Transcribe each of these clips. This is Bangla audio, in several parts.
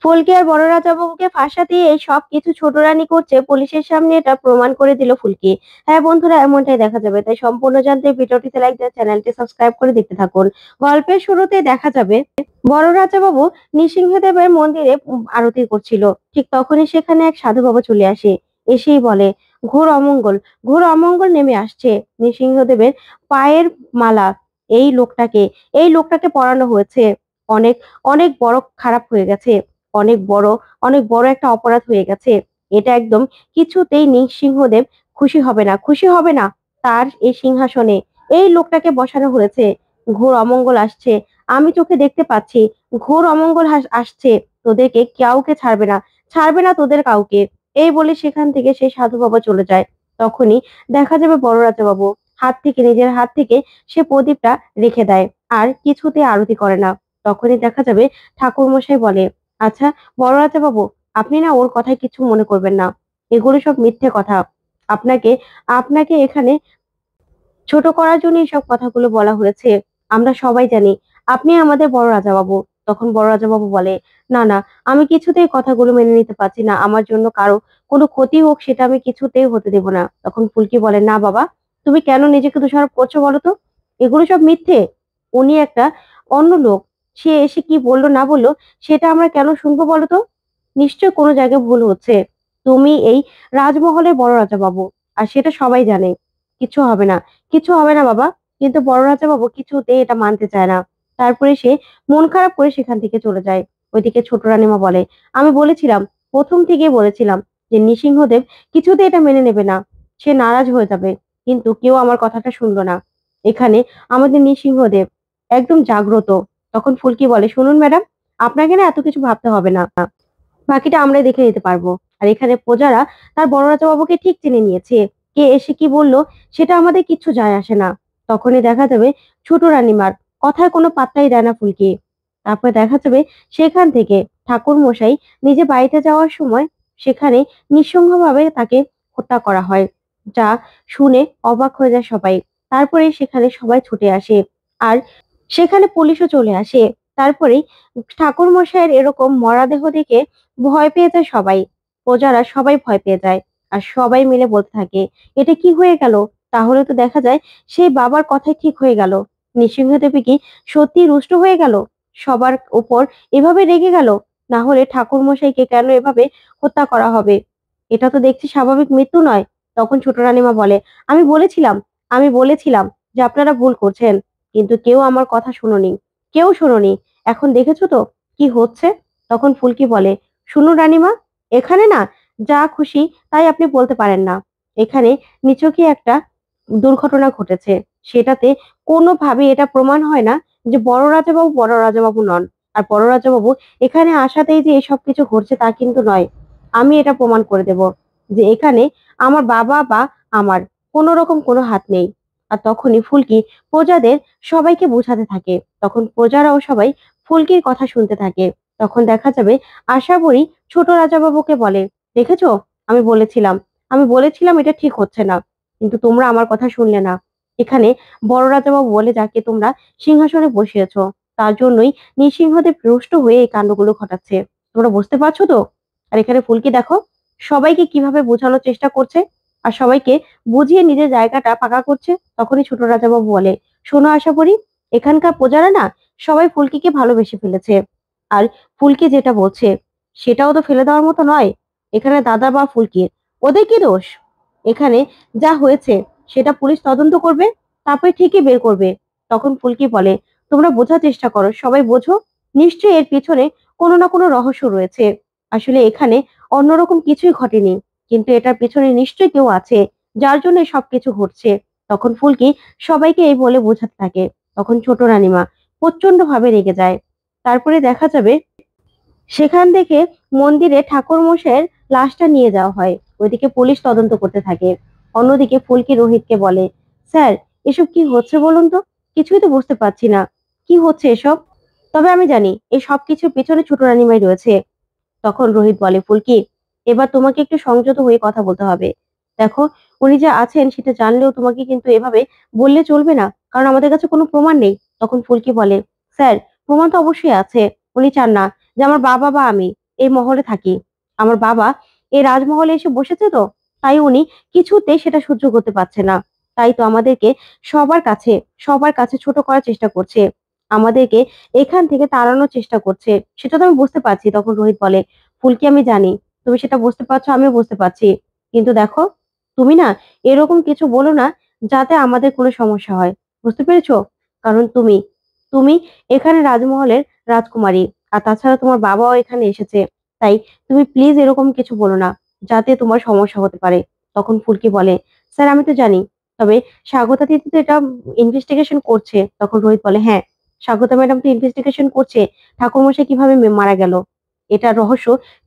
ফুলকি আর বড় রাজাবাবুকে ফাঁসা দিয়ে সবকিছু ছোট রানী করছে পুলিশের সামনে, এটা প্রমাণ করে দিল ফুলকি। হ্যাঁ বন্ধুরা, এমনটাই দেখা যাবে। তাই সম্পূর্ণ জানতে ভিডিওটিতে লাইক দিয়ে চ্যানেলটি সাবস্ক্রাইব করে দেখতে থাকুন। গল্পের শুরুতে দেখা যাবে বড় রাজাবাবু নৃসিংহদেবের মন্দিরে আরতি করছিল। ঠিক তখনই সেখানে এক সাধু বাবা চলে আসে। এসেই বলে, ঘোর অমঙ্গল, ঘোর অমঙ্গল নেমে আসছে। নৃসিংহদেবের পায়ের মালা এই লোকটাকে পরানো হয়েছে। অনেক অনেক বড় খারাপ হয়ে গেছে। অনেক বড় অনেক বড় একটা অপরাধ হয়ে গেছে। এটা একদম কিছুতেই নৃসিংহদেব খুশি হবে না। তার এই সিংহাসনে এই লোকটাকে বসানো হয়েছে। ঘোর অমঙ্গল আসছে, আমি চোখে দেখতে পাচ্ছি। ঘোর অমঙ্গল আসছে, তোদেরকে কাউকে ছাড়বে না তোদের কাউকে। এই বলে সেখান থেকে সেই সাধু বাবা চলে যায়। তখনই দেখা যাবে বড় রাজা বাবু নিজের হাত থেকে সে প্রদীপটা রেখে দেয়, আর কিছুতে আরতি করে না। তখনই দেখা যাবে ঠাকুর মশাই বলে, আচ্ছা বড় রাজা বাবু, আপনি না ওর কথায় কিছু মনে করবেন না। এগুলো সব মিথ্যে কথা। আপনাকে আপনাকে এখানে ছোট করার জন্য সব কথাগুলো বলা হয়েছে। আমরা সবাই জানি আপনি আমাদের বড় রাজা বাবু। তখন বড় রাজা বাবু বলে, না না, আমি কিছুতেই কথাগুলো মেনে নিতে পারছি না। আমার জন্য কারো কোনো ক্ষতি হোক সেটা আমি কিছুতেই হতে দেব না। তখন ফুলকি বলে, না বাবা, তুমি কেন নিজেকে দোষারোপ করছো বলো তো? এগুলো সব মিথ্যে। উনি একটা অন্য লোক। সে এসে কি বললো না বললো সেটা আমরা কেন শুনবো বলো তো? নিশ্চয় কোনো জায়গায় ভুল হচ্ছে। তুমি এই রাজমহলের বড় রাজা বাবু, আর সেটা সবাই জানে। কিছু হবে না, কিছু হবে না বাবা। কিন্তু বড় রাজা বাবু কিছুতেই এটা মানতে চায় না। তারপরে সে মন খারাপ করে সেখান থেকে চলে যায়। ওইদিকে ছোট রানীমা বলে, আমি বলেছিলাম, প্রথম থেকেই বলেছিলাম যে নৃসিংহদেব কিছুতেই এটা মেনে নেবে না। সে নারাজ হয়ে যাবে। কিন্তু কেউ আমার কথাটা শুনলো না। এখানে আমাদের নৃসিংহদেব একদম জাগ্রত। তখন ফুলকি বলে, শুনুন ম্যাডাম, আপনাকে না এত কিছু ভাবতে হবে না। বাকিটা আমরাই দেখে নিতে পারবো। আর এখানে প্রজারা তার বড় রাজা বাবুকে ঠিক চিনে নিয়েছে। কে এসে কি বললো সেটা আমাদের কিচ্ছু যায় আসে না। তখনই দেখা যাবে ছোট রানীমার কথায় কোনো পাত্তাই দেয় না ফুলকি। তারপরে দেখা যাবে সেখান থেকে ঠাকুর মশাই নিজে বাড়িতে যাওয়ার সময় সেখানে নিঃসঙ্গভাবে তাকে হত্যা করা হয়। যা শুনে অবাক হয়ে যায় সবাই। তারপরে সেখানে সবাই ছুটে আসে, আর সেখানে পুলিশও চলে আসে। তারপরেই ঠাকুর মশাইয়ের এরকম মরাদেহ দেখে ভয় পেয়ে যায় সবাই। প্রজারা সবাই ভয় পেয়ে যায়। আর সবাই মিলে বলতে থাকে, এটা কি হয়ে গেল? তাহলে তো দেখা যায় সেই বাবার কথাই ঠিক হয়ে গেল। নৃসিংহদেবী কি সত্যি রুষ্ট হয়ে গেল? সবার উপর এভাবে রেগে গেল? না হলে ঠাকুর মশাইকে কেন এভাবে হত্যা করা হবে? এটা তো দেখছি স্বাভাবিক মৃত্যু নয়। তখন ছোট রানীমা বলে, আমি বলেছিলাম আমি বলেছিলাম যে আপনারা ভুল করছেন, কিন্তু কেউ আমার কথা শুনোনি। এখন দেখেছো তো কি হচ্ছে? তখন ফুলকি বলে, শুনুন রানীমা, এখানে না যা খুশি তাই আপনি বলতে পারেন না। এখানে নিছকই একটা দুর্ঘটনা ঘটেছে। সেটাতে কোনোভাবে এটা প্রমাণ হয় না যে বড় রাজাবাবু নন। আর বড় রাজাবাবু এখানে আসাতেই যে এসব কিছু ঘটছে তা কিন্তু নয়। আমি এটা প্রমাণ করে দেব যে এখানে আমার বাবা বা আমার কোনো রকম কোনো হাত নেই। আর তখনই ফুলকি প্রজাদের সবাইকে বোঝাতে থাকে। তখন প্রজারাও সবাই ফুলকির কথা শুনতে থাকে। তখন দেখা যাবে আশাবরী ছোট রাজাবাবুকে বলে, দেখেছো, আমি বলেছিলাম আমি বলেছিলাম এটা ঠিক হচ্ছে না, কিন্তু তোমরা আমার কথা শুনলে না। এখানে বড় রাজাবাবু বলে যাকে তোমরা সিংহাসনে বসিয়েছো, তার জন্যই নৃসিংহদেব রুষ্ট হয়ে এই কাণ্ডগুলো ঘটাচ্ছে। তোমরা বুঝতে পারছো তো? আর এখানে ফুলকি দেখো সবাইকে কিভাবে বোঝানোর চেষ্টা করছে, আর সবাইকে বুঝিয়ে নিজের জায়গাটা পাকা করছে। তখনই ছোট রাজাবাবু বলে, শোনো আশাবরী, এখানকার প্রজারা না সবাই ফুলকিকে ভালোবেসে ফেলেছে। আর ফুলকি যেটা বলছে সেটাও তো ফেলে দেওয়ার মতো নয়। এখানে দাদা বা ফুলকির ওদের কি দোষ? এখানে যা হয়েছে সেটা পুলিশ তদন্ত করবে, তারপরে ঠিকই বের করবে। তখন ফুলকি বলে, তোমরা বোঝার চেষ্টা করো, সবাই বোঝো। নিশ্চয়ই এর পিছনে কোনো না কোনো রহস্য রয়েছে। আসলে এখানে অন্যরকম কিছুই ঘটেনি, কিন্তু এটার পিছনে নিশ্চয়ই কেউ আছে যার জন্য সবকিছু ঘটছে। তখন ফুলকি সবাইকে এই বলে বোঝাতে থাকে। তখন ছোট রানীমা প্রচন্ড ভাবে রেগে যায়। তারপরে দেখা যাবে সেখান থেকে মন্দিরে ঠাকুর মশাইয়ের লাশটা নিয়ে যাওয়া হয়। ওইদিকে পুলিশ তদন্ত করতে থাকে। অন্যদিকে ফুলকি রোহিতকে বলে, স্যার, এসব কি হচ্ছে বলুন তো? কিছুই তো বুঝতে পারছি না কি হচ্ছে এসব। তবে আমি জানি এই সব কিছুর পিছনে ছোট রানীমাই রয়েছে। তখন রোহিত বলে, ফুলকি, এবার তোমাকে একটু সংযত হয়ে কথা বলতে হবে। দেখো, উনি যে আছেন সেটা জানলেও তোমাকে কিন্তু এভাবে বললে চলবে না, কারণ আমাদের কাছে কোনো প্রমাণ নেই। তখন ফুলকি বলে, স্যার, প্রমাণ তো অবশ্যই আছে। উনি চান না যে আমার বাবা বা আমি এই মহলে থাকি। আমার বাবা এই রাজমহলে এসে বসেছে তো, তাই উনি কিছুতেই সেটা সহ্য করতে পারছে না। তাই তো আমাদেরকে সবার কাছে সবার কাছে ছোট করার চেষ্টা করছে। আমাদেরকে এখান থেকে তাড়ানোর চেষ্টা করছে। সেটা তো আমি বুঝতে পারছি। তখন রোহিত বলে, "ফুলকি আমি জানি। তুমি সেটা বুঝতে পারছো, আমিও বুঝতে পারছি। কিন্তু দেখো, তুমি না এরকম কিছু বলো না যাতে আমাদের কোনো সমস্যা হয়। বুঝতে পেরেছো? কারণ তুমি এখানে রাজমহলের রাজকুমারী। আর তাছাড়া তোমার বাবাও এখানে এসেছে। তাই তুমি প্লিজ এরকম কিছু বলো না, যাতে তোমার সমস্যা হতে পারে।" তখন ফুলকি বলে, "স্যার আমি তো জানি। তবে স্বাগতা দিদি তো এটা ইনভেস্টিগেশন করছে।" তখন রোহিত বলে, "হ্যাঁ, স্বাগতা ম্যাডাম তো ইনভেস্টিগেশন করছে। ঠাকুরমশাই কিভাবে মারা গেল। এটার রহস্য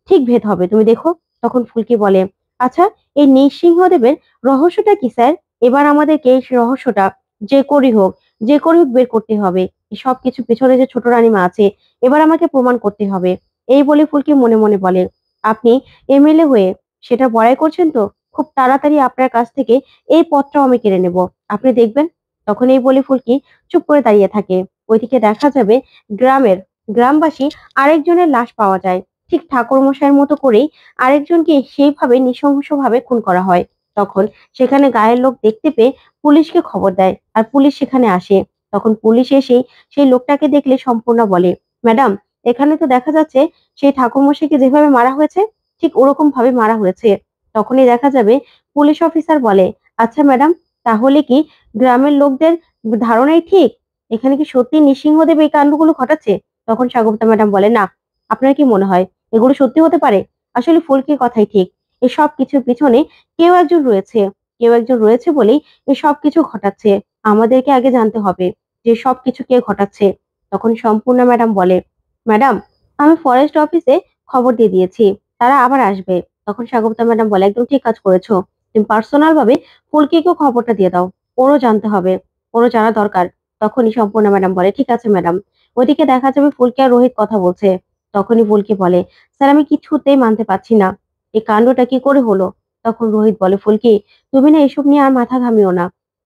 ঠিক ভেদ হবে। তুমি দেখো।" তখন ফুলকি বলে, "আচ্ছা, এই নৃসিংহদেবের রহস্যটা কি স্যার? এবার আমাদেরকে এই রহস্যটা যে করেই হোক, যে করে হোক বের করতে হবে। এই সবকিছু পেছনে যে ছোট রানীমা আছে, এবার আমাকে প্রমাণ করতে হবে।" এই বলে ফুলকি মনে মনে বলে, "আপনি এমএলএ হয়ে সেটা বড়াই করছেন তো? খুব তাড়াতাড়ি আপনার কাছ থেকে এই পদটাও আমি কেড়ে নেব। আপনি দেখবেন।" তখন এই বলে ফুলকি চুপ করে দাঁড়িয়ে থাকে। ওইদিকে দেখা যাবে গ্রামের গ্রামবাসী আরেকজনের লাশ পাওয়া যায়। ঠিক ঠাকুরমশাইয়ের মতো করেই আরেকজনকে সেইভাবে নৃশংসভাবে খুন করা হয়। তখন সেখানে গায়ের লোক দেখতে পেয়ে পুলিশকে খবর দেয়। আর পুলিশ সেখানে আসে। তখন পুলিশ এসেই সেই লোকটাকে দেখলে সম্পূর্ণ বলে, "ম্যাডাম, এখানে তো দেখা যাচ্ছে সেই ঠাকুরমশাইকে যেভাবে মারা হয়েছে, ঠিক ওরকম ভাবে মারা হয়েছে।" তখনই দেখা যাবে পুলিশ অফিসার বলে, "আচ্ছা ম্যাডাম, তাহলে কি গ্রামের লোকদের ধারণাই ঠিক? এখানে কি সত্যি নৃসিংহদেব এই কাণ্ডগুলো ঘটাচ্ছে?" তখন স্বাগতা ম্যাডাম বলে, "না, আপনার কি মনে হয় এগুলো সত্যি হতে পারে? আসলে ফুলকির কথাই ঠিক। এসব কিছুর পিছনে কেউ একজন রয়েছে। কেউ একজন রয়েছে বলেই এসব কিছু ঘটাচ্ছে। আমাদেরকে আগে জানতে হবে যে সবকিছু কে ঘটাচ্ছে।" তখন সম্পূর্ণা ম্যাডাম বলে, "ম্যাডাম, আমি ফরেস্ট অফিসে খবর দিয়ে দিয়েছি। তারা আবার আসবে।" তখন স্বাগতা ম্যাডাম বলে, "একদম ঠিক কাজ করেছো। তুমি পার্সোনাল ভাবে ফুলকিকেও খবরটা দিয়ে দাও। ওরও জানতে হবে। ওরও জানা দরকার।" তখনই সম্পূর্ণা ম্যাডাম বলে, "ঠিক আছে ম্যাডাম।" ওইদিকে দেখা যাবে ফুলকি আর রোহিত কথা বলছে। তখনই ফুলকি বলে, "স্যার আমি কিছুতেই মানতে পারছি না। এই কাণ্ডটা কি করে হলো?" তখন রোহিত বলে, "ফুলকি, তুমি না এসব নিয়ে আর মাথা ঘামিও না।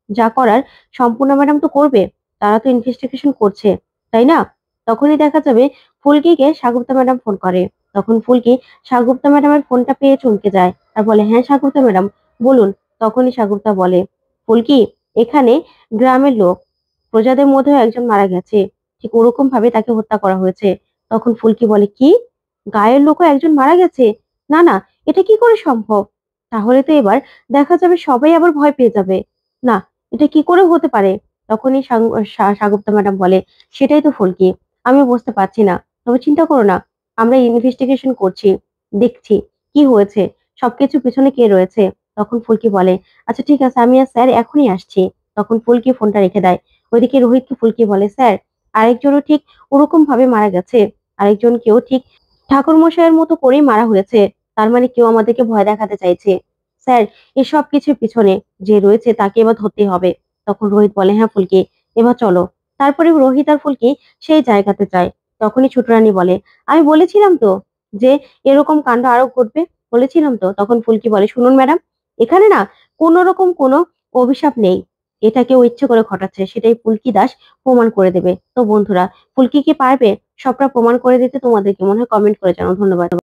যা করার সম্পূর্ণা ম্যাডাম তো করবে। তারা তো ইনভেস্টিগেশন করছে, তাই না?" তখনই দেখা যাবে ফুলকিকে সাগরতা ম্যাডাম ফোন করে। তখন ফুলকি সাগরতা ম্যাডামের ফোনটা পেয়ে চমকে যায় আর বলে, "হ্যাঁ সাগরতা ম্যাডাম, বলুন।" তখনই সাগরতা বলে, "ফুলকি, এখানে গ্রামের লোক, প্রজাদের মধ্যেও একজন মারা গেছে। ঠিক ওরকম ভাবে তাকে হত্যা করা হয়েছে।" তখন ফুলকি বলে, "কি? গায়ের লোকও একজন মারা গেছে? না, না, এটা কি করে সম্ভব? তাহলে তো এবার দেখা যাবে সবাই আবার ভয় পেয়ে যাবে। না, এটা কি করে হতে পারে?" তখনই সাগরতা ম্যাডাম বলে, "সেটাই তো ফুলকি। আমিও বুঝতে পারছি না। তবে চিন্তা করো না। আমরা ইনভেস্টিগেশন করছি। দেখছি কি হয়েছে। সবকিছুর পেছনে কে রয়েছে?" তখন ফুলকি বলে, "আচ্ছা ঠিক আছে, আমি আর স্যার এখনই আসছি।" তখন ফুলকি ফোনটা রেখে দেয়। ওইদিকে রোহিতকে ফুলকি বলে, "স্যার, আরেকজনও ঠিক ওরকম ভাবে মারা গেছে। আরেকজনকেও ঠিক ঠাকুরমশাইয়ের মতো করেই মারা হয়েছে। তার মানে কেউ আমাদেরকে ভয় দেখাতে চাইছে। স্যার, এসব কিছুর পিছনে যে রয়েছে তাকে এবার ধরতেই হবে।" তখন রোহিত বলে, "হ্যাঁ ফুলকি, এবার চলো।" তারপরে রোহিত আর ফুলকি সেই জায়গাতে যায়। তখনই ছোট রানী বলে, "আমি বলেছিলাম তো যে এরকম কাণ্ড আরো ঘটবে। বলেছিলাম তো।" তখন ফুলকি বলে, "শুনুন ম্যাডাম, এখানে না কোন রকম কোনো অভিশাপ নেই। এটা কেউ ইচ্ছে করে ঘটাচ্ছে। সেটাই ফুলকি দাস প্রমাণ করে দেবে।" তো বন্ধুরা, ফুলকি কি পারবে সবটা প্রমাণ করে দিতে? তোমাদের কি মনে হয়? কমেন্ট করে জানাও। ধন্যবাদ।